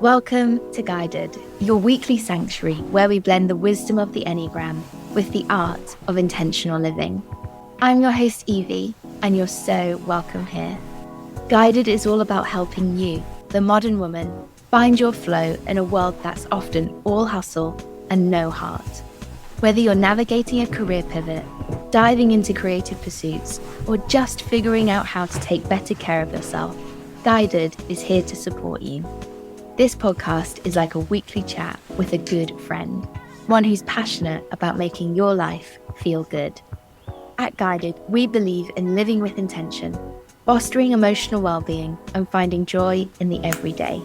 Welcome to Guided, your weekly sanctuary where we blend the wisdom of the Enneagram with the art of intentional living. I'm your host Evie, and you're so welcome here. Guided is all about helping you, the modern woman, find your flow in a world that's often all hustle and no heart. Whether you're navigating a career pivot, diving into creative pursuits, or just figuring out how to take better care of yourself, Guided is here to support you. This podcast is like a weekly chat with a good friend, one who's passionate about making your life feel good. At Guided, we believe in living with intention, fostering emotional well-being, and finding joy in the everyday.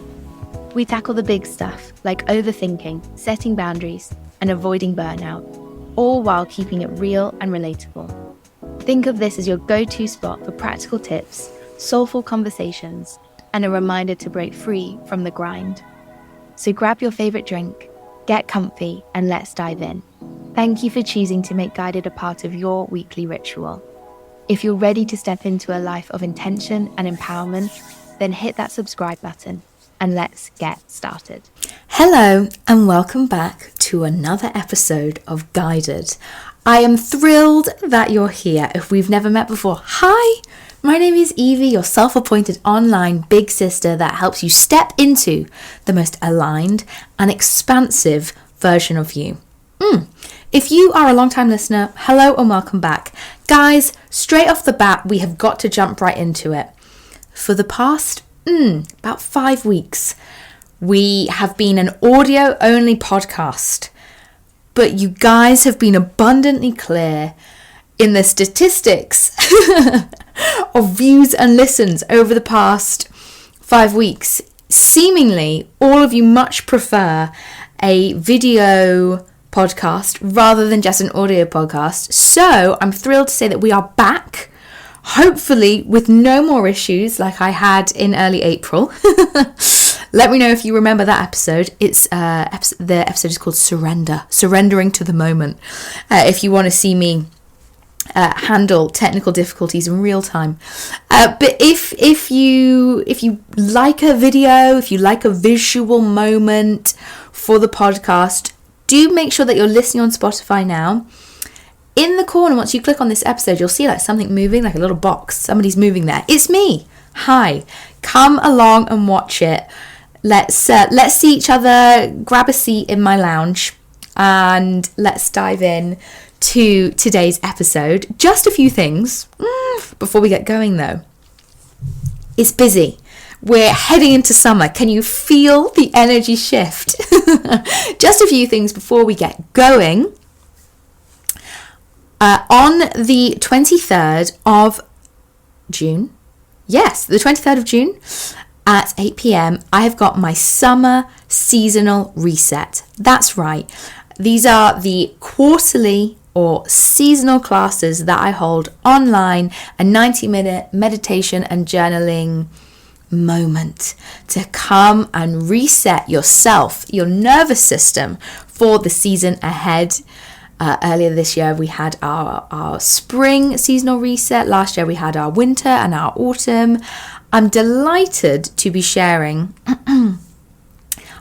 We tackle the big stuff like overthinking, setting boundaries, and avoiding burnout, all while keeping it real and relatable. Think of this as your go-to spot for practical tips, soulful conversations, and a reminder to break free from the grind. So grab your favorite drink, get comfy, and let's dive in. Thank you for choosing to make Guided a part of your weekly ritual. If you're ready to step into a life of intention and empowerment, then hit that subscribe button and let's get started. Hello and welcome back to another episode of Guided. I am thrilled that you're here. If we've never met before, hi! My name is Evie, your self-appointed online big sister that helps you step into the most aligned and expansive version of you. If you are a long-time listener, hello and welcome back. Guys, straight off the bat, we have got to jump right into it. For the past, about 5 weeks, we have been an audio-only podcast, but you guys have been abundantly clear in the statistics of views and listens over the past 5 weeks. Seemingly, all of you much prefer a video podcast rather than just an audio podcast. So I'm thrilled to say that we are back, hopefully with no more issues like I had in early April. Let me know if you remember that episode. It's the episode is called Surrendering to the Moment. If you want to see me handle technical difficulties in real time, but if you like a video, if you like a visual moment for the podcast, do make sure that you're listening on Spotify now. In the corner, once you click on this episode, you'll see like something moving, like a little box. Somebody's moving there. It's me. Hi, come along and watch it. Let's see each other. Grab a seat in my lounge, and let's dive in to today's episode. Just a few things before we get going though. It's busy. We're heading into summer. Can you feel the energy shift? Just a few things before we get going. On the 23rd of June, yes, the 23rd of June at 8 p.m, I have got my summer seasonal reset. That's right. These are the quarterly or seasonal classes that I hold online, a 90-minute meditation and journaling moment to come and reset yourself, your nervous system for the season ahead. Earlier this year we had our spring seasonal reset. Last year we had our winter and our autumn. I'm delighted to be sharing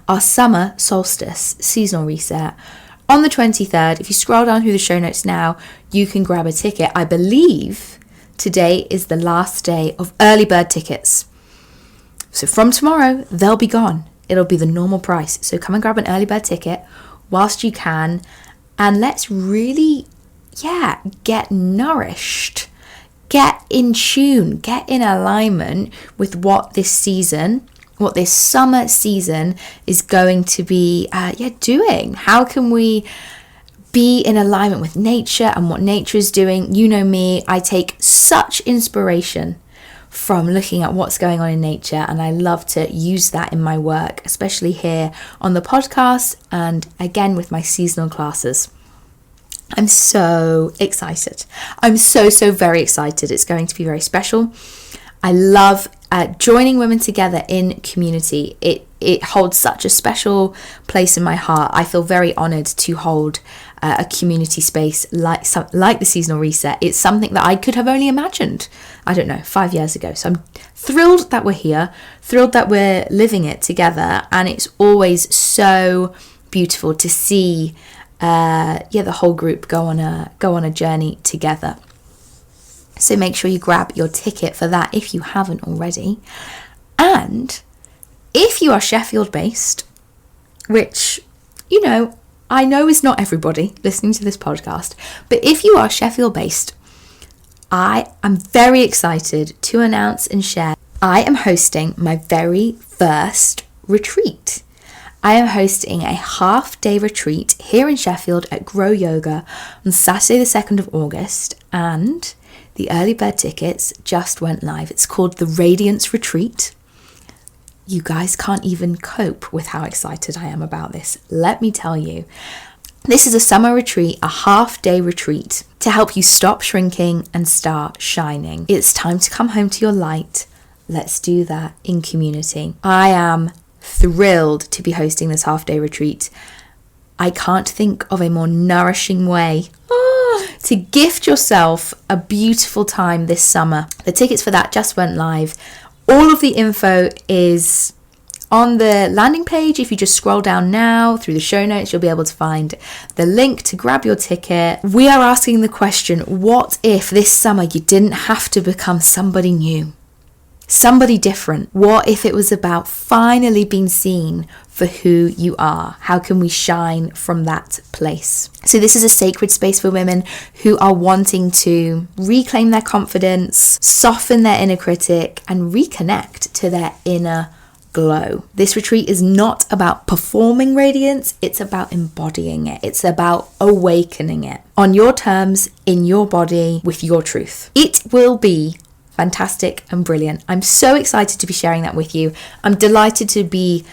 our summer solstice seasonal reset on the 23rd. If you scroll down through the show notes now, you can grab a ticket. I believe today is the last day of early bird tickets. So from tomorrow, they'll be gone. It'll be the normal price. So come and grab an early bird ticket whilst you can. And let's really, get nourished. Get in tune. Get in alignment with what this season, what this summer season is going to be doing. How can we be in alignment with nature and what nature is doing? You know me, I take such inspiration from looking at what's going on in nature, and I love to use that in my work, especially here on the podcast and again with my seasonal classes. I'm so excited. I'm so very excited. It's going to be very special. I love joining women together in community, it holds such a special place in my heart. I feel very honoured to hold a community space like the Seasonal Reset. It's something that I could have only imagined, 5 years ago. So I'm thrilled that we're here, thrilled that we're living it together, and it's always so beautiful to see the whole group go on a journey together. So make sure you grab your ticket for that if you haven't already. And if you are Sheffield based, which, I know is not everybody listening to this podcast, but if you are Sheffield based, I am very excited to announce and share I am hosting my very first retreat. I am hosting a half-day retreat here in Sheffield at Grow Yoga on Saturday the 2nd of August, and the early bird tickets just went live. It's called the Radiance Retreat. You guys can't even cope with how excited I am about this. Let me tell you, this is a summer retreat, a half-day retreat to help you stop shrinking and start shining. It's time to come home to your light. Let's do that in community. I am thrilled to be hosting this half-day retreat. I can't think of a more nourishing way to gift yourself a beautiful time this summer. The tickets for that just went live. All of the info is on the landing page. If you just scroll down now through the show notes, you'll be able to find the link to grab your ticket. We are asking the question, what if this summer you didn't have to become somebody new? Somebody different? What if it was about finally being seen for who you are? How can we shine from that place? So this is a sacred space for women who are wanting to reclaim their confidence, soften their inner critic, and reconnect to their inner glow. This retreat is not about performing radiance, it's about embodying it. It's about awakening it on your terms, in your body, with your truth. It will be fantastic and brilliant. I'm so excited to be sharing that with you. I'm delighted to be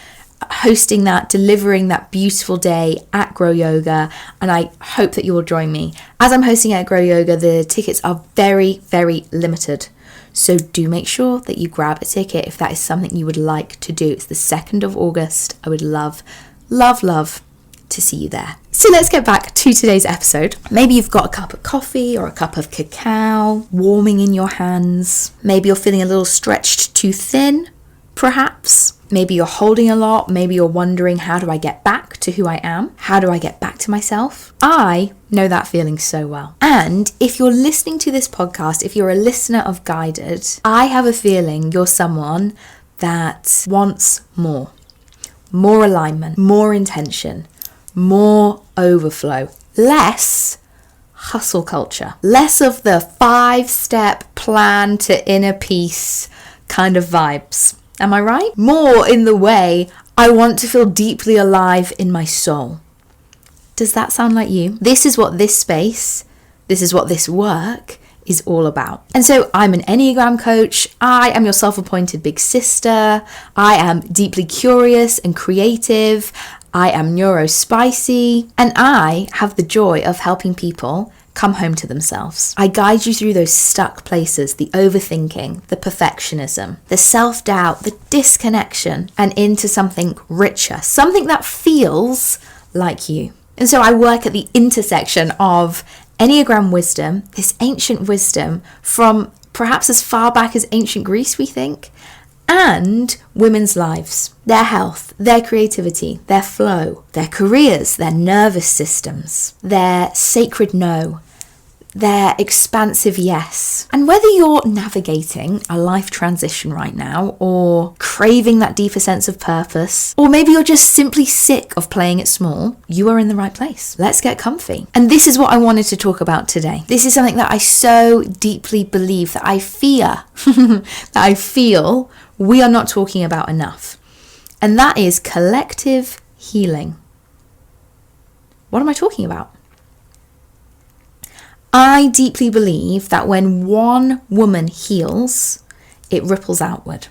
hosting that, delivering that beautiful day at Grow Yoga, and I hope that you will join me. As I'm hosting at Grow Yoga, the tickets are very, very limited. So do make sure that you grab a ticket if that is something you would like to do. It's the 2nd of August. I would love, love, love to see you there. So let's get back to today's episode. Maybe you've got a cup of coffee or a cup of cacao warming in your hands. Maybe you're feeling a little stretched too thin, perhaps. Maybe you're holding a lot. Maybe you're wondering, how do I get back to who I am? How do I get back to myself? I know that feeling so well. And if you're listening to this podcast, if you're a listener of Guided, I have a feeling you're someone that wants more alignment, more intention, more overflow, less hustle culture, less of the 5-step plan to inner peace kind of vibes. Am I right? More in the way, I want to feel deeply alive in my soul. Does that sound like you? This is what this space, this is what this work is all about. And so I'm an Enneagram coach. I am your self-appointed big sister. I am deeply curious and creative. I am neurospicy, and I have the joy of helping people come home to themselves. I guide you through those stuck places, the overthinking, the perfectionism, the self-doubt, the disconnection, and into something richer, something that feels like you. And so I work at the intersection of Enneagram wisdom, this ancient wisdom from perhaps as far back as ancient Greece, we think, and women's lives, their health, their creativity, their flow, their careers, their nervous systems, their sacred no, their expansive yes. And whether you're navigating a life transition right now, or craving that deeper sense of purpose, or maybe you're just simply sick of playing it small, you are in the right place. Let's get comfy. And this is what I wanted to talk about today. This is something that I so deeply believe, that I fear, that I feel we are not talking about enough. And that is collective healing. What am I talking about? I deeply believe that when one woman heals, it ripples outward.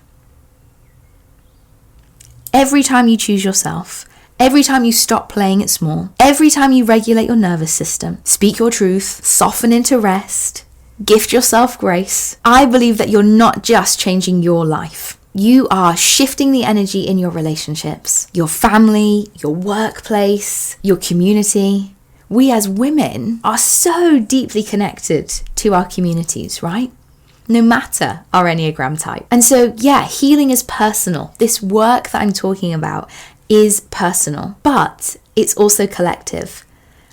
Every time you choose yourself, every time you stop playing it small, every time you regulate your nervous system, speak your truth, soften into rest, gift yourself grace. I believe that you're not just changing your life. You are shifting the energy in your relationships, your family, your workplace, your community. We as women are so deeply connected to our communities, right? No matter our Enneagram type. And so, yeah, healing is personal. This work that I'm talking about is personal, but it's also collective.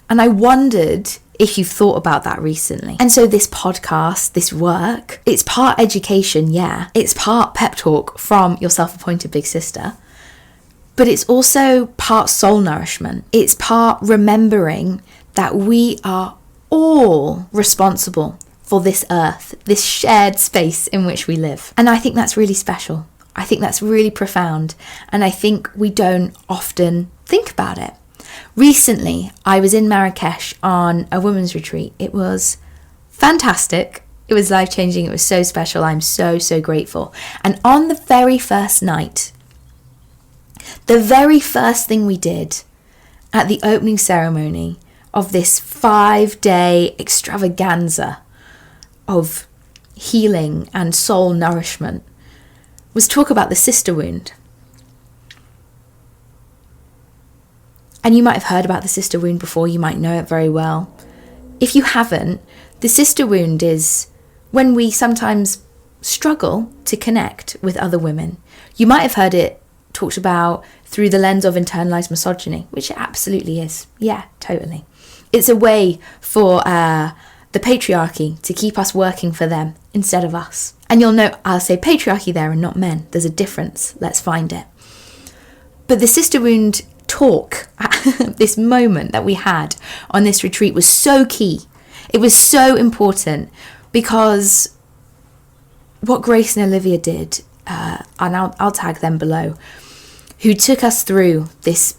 And I wondered if you've thought about that recently. And so this podcast, this work, it's part education, yeah. It's part pep talk from your self-appointed big sister. But it's also part soul nourishment. It's part remembering that we are all responsible for this earth, this shared space in which we live. And I think that's really special. I think that's really profound. And I think we don't often think about it. Recently, I was in Marrakesh on a women's retreat. It was fantastic. It was life-changing. It was so special. I'm so, so grateful. And on the very first night, the very first thing we did at the opening ceremony of this 5-day extravaganza of healing and soul nourishment was talk about the sister wound. And you might have heard about the sister wound before, you might know it very well. If you haven't, the sister wound is when we sometimes struggle to connect with other women. You might have heard it talked about through the lens of internalized misogyny, which it absolutely is. Yeah, totally. It's a way for the patriarchy to keep us working for them instead of us. And you'll note I'll say patriarchy there and not men. There's a difference. Let's find it. But the sister wound talk, this moment that we had on this retreat was so key. It was so important because what Grace and Olivia did, and I'll tag them below, who took us through this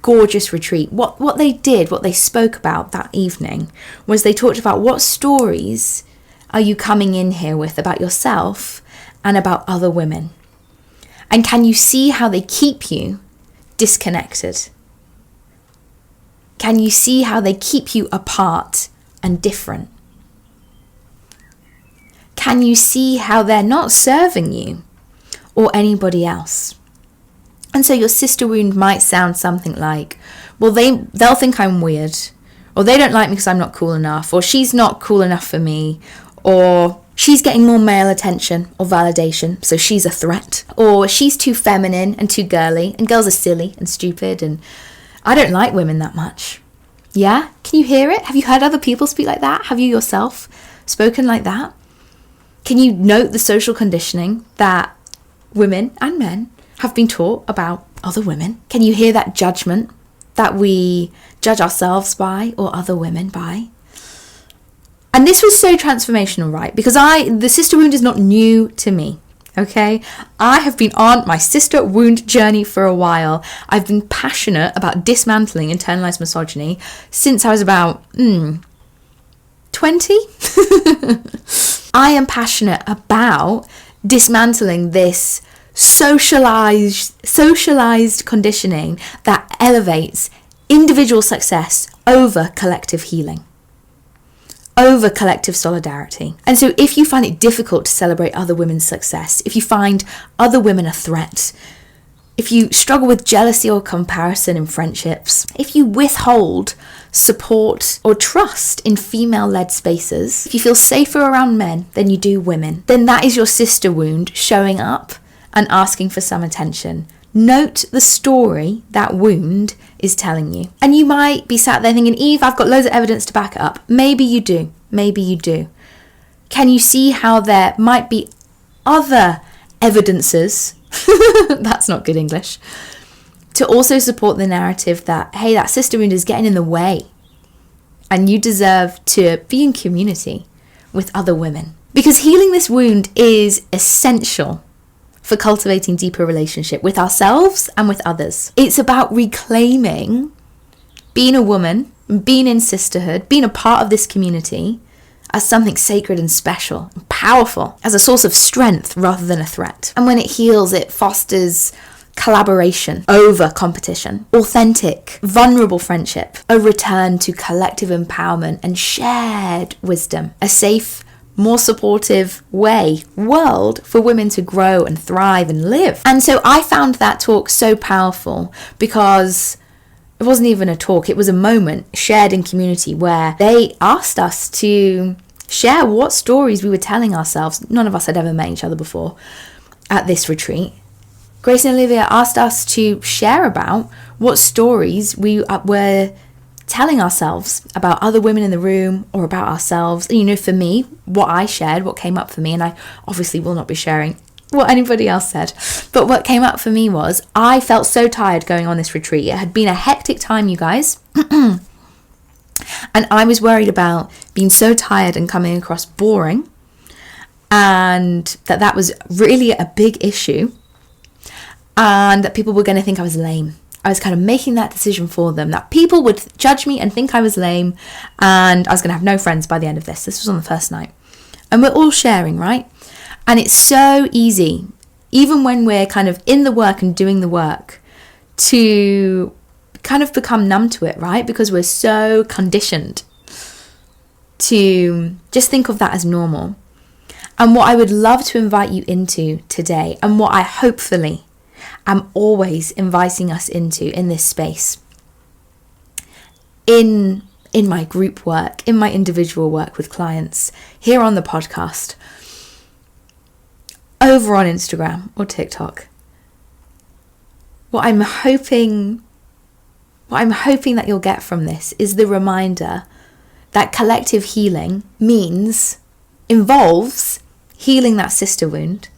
gorgeous retreat. What they did, what they spoke about that evening was they talked about what stories are you coming in here with about yourself and about other women. And can you see how they keep you disconnected? Can you see how they keep you apart and different? Can you see how they're not serving you or anybody else? And so your sister wound might sound something like, well, they'll think I'm weird, or they don't like me because I'm not cool enough, or she's not cool enough for me, or she's getting more male attention or validation, so she's a threat, or she's too feminine and too girly, and girls are silly and stupid, and I don't like women that much. Yeah? Can you hear it? Have you heard other people speak like that? Have you yourself spoken like that? Can you note the social conditioning that women and men have been taught about other women? Can you hear that judgment that we judge ourselves by or other women by? And this was so transformational, right? Because the sister wound is not new to me, okay? I have been on my sister wound journey for a while. I've been passionate about dismantling internalized misogyny since I was about 20. I am passionate about dismantling this socialized conditioning that elevates individual success over collective healing, over collective solidarity. And so if you find it difficult to celebrate other women's success, if you find other women a threat, if you struggle with jealousy or comparison in friendships, if you withhold support or trust in female-led spaces, if you feel safer around men than you do women, then that is your sister wound showing up and asking for some attention. Note the story that wound is telling you. And you might be sat there thinking, Eve, I've got loads of evidence to back it up. Maybe you do. Maybe you do. Can you see how there might be other evidences, that's not good English, to also support the narrative that, hey, that sister wound is getting in the way and you deserve to be in community with other women? Because healing this wound is essential for cultivating deeper relationship with ourselves and with others. It's about reclaiming being a woman, being in sisterhood, being a part of this community as something sacred and special and powerful, as a source of strength rather than a threat. And when it heals, it fosters collaboration over competition, authentic, vulnerable friendship, a return to collective empowerment and shared wisdom, a safe, more supportive world for women to grow and thrive and live. And so I found that talk so powerful because it wasn't even a talk, it was a moment shared in community where they asked us to share what stories we were telling ourselves. None of us had ever met each other before at this retreat. Grace and Olivia asked us to share about what stories we were telling ourselves about other women in the room or about ourselves. And, you know, for me, what I shared, what came up for me, and I obviously will not be sharing what anybody else said, but what came up for me was I felt so tired going on this retreat. It had been a hectic time, you guys. And I was worried about being so tired and coming across boring, and that was really a big issue, and that people were going to think I was lame. I was kind of making that decision for them, that people would judge me and think I was lame, and I was going to have no friends by the end of this. This was on the first night. And we're all sharing, right? And it's so easy, even when we're kind of in the work and doing the work, to kind of become numb to it, right? Because we're so conditioned to just think of that as normal. And what I would love to invite you into today, and what I hopefully am always inviting us into in this space, in my group work, in my individual work with clients, here on the podcast, over on Instagram or TikTok, what I'm hoping that you'll get from this is the reminder that collective healing involves healing that sister wound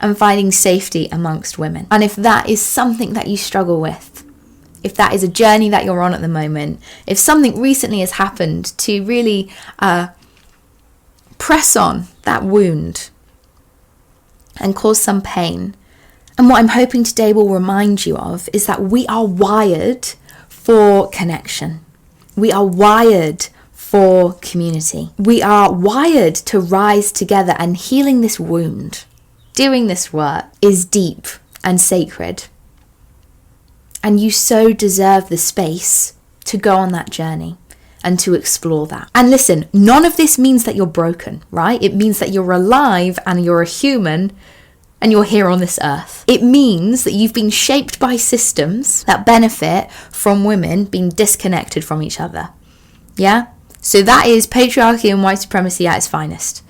and finding safety amongst women. And if that is something that you struggle with, if that is a journey that you're on at the moment, if something recently has happened to really press on that wound and cause some pain, and what I'm hoping today will remind you of is that we are wired for connection. We are wired for community. We are wired to rise together, and healing this wound, doing this work, is deep and sacred. And you so deserve the space to go on that journey and to explore that. And listen, none of this means that you're broken, right? It means that you're alive and you're a human and you're here on this earth. It means that you've been shaped by systems that benefit from women being disconnected from each other. Yeah? So that is patriarchy and white supremacy at its finest.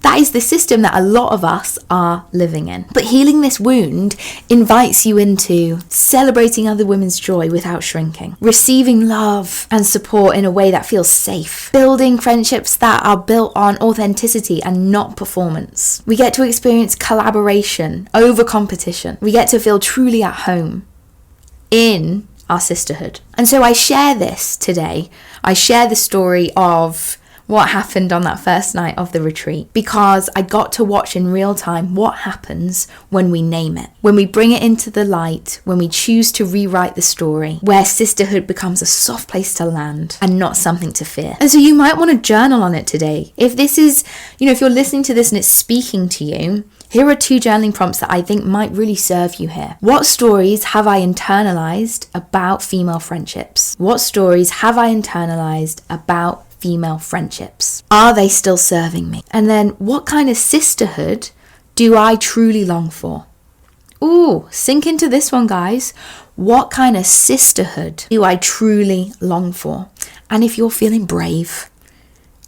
That is the system that a lot of us are living in. But healing this wound invites you into celebrating other women's joy without shrinking, receiving love and support in a way that feels safe, building friendships that are built on authenticity and not performance. We get to experience collaboration over competition. We get to feel truly at home in our sisterhood. And so I share this today. I share the story of what happened on that first night of the retreat, because I got to watch in real time what happens when we name it, when we bring it into the light, when we choose to rewrite the story, where sisterhood becomes a soft place to land and not something to fear. And so you might want to journal on it today. If this is, if you're listening to this and it's speaking to you, here are 2 journaling prompts that I think might really serve you here. What stories have I internalized about female friendships? What stories have I internalized about female friendships? Are they still serving me? And then what kind of sisterhood do I truly long for? Ooh, sink into this one, guys. What kind of sisterhood do I truly long for? And if you're feeling brave,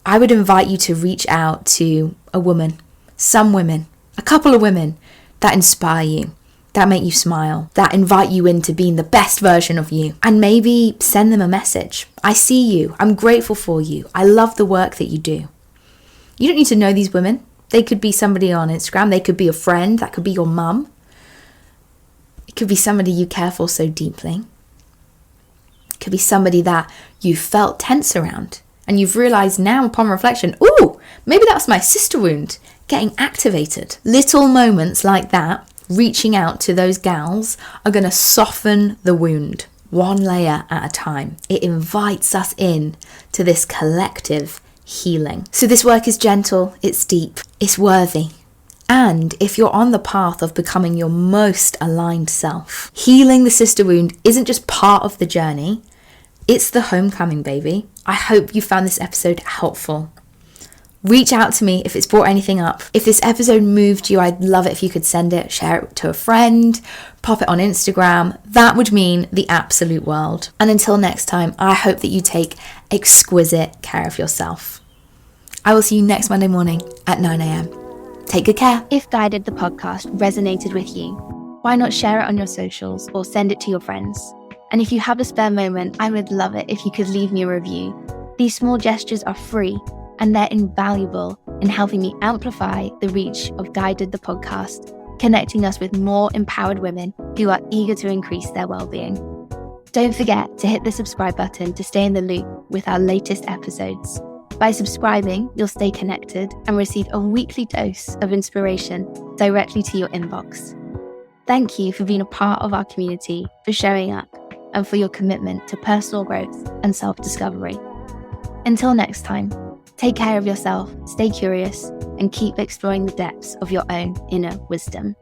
I would invite you to reach out to a woman, some women, a couple of women that inspire you, that make you smile, that invite you into being the best version of you. And maybe send them a message. I see you. I'm grateful for you. I love the work that you do. You don't need to know these women. They could be somebody on Instagram. They could be a friend. That could be your mum. It could be somebody you care for so deeply. It could be somebody that you felt tense around, and you've realized now upon reflection, ooh, maybe that was my sister wound getting activated. Little moments like that, reaching out to those gals, are going to soften the wound one layer at a time. It invites us in to this collective healing. So this work is gentle, it's deep, it's worthy. And if you're on the path of becoming your most aligned self, healing the sister wound isn't just part of the journey, it's the homecoming, baby. I hope you found this episode helpful. Reach out to me if it's brought anything up. If this episode moved you, I'd love it if you could send it, share it to a friend, pop it on Instagram. That would mean the absolute world. And until next time, I hope that you take exquisite care of yourself. I will see you next Monday morning at 9 a.m. Take good care. If Guided the podcast resonated with you, why not share it on your socials or send it to your friends? And if you have a spare moment, I would love it if you could leave me a review. These small gestures are free and they're invaluable in helping me amplify the reach of Guided the podcast, connecting us with more empowered women who are eager to increase their well-being. Don't forget to hit the subscribe button to stay in the loop with our latest episodes. By subscribing, you'll stay connected and receive a weekly dose of inspiration directly to your inbox. Thank you for being a part of our community, for showing up, and for your commitment to personal growth and self-discovery. Until next time, take care of yourself, stay curious, and keep exploring the depths of your own inner wisdom.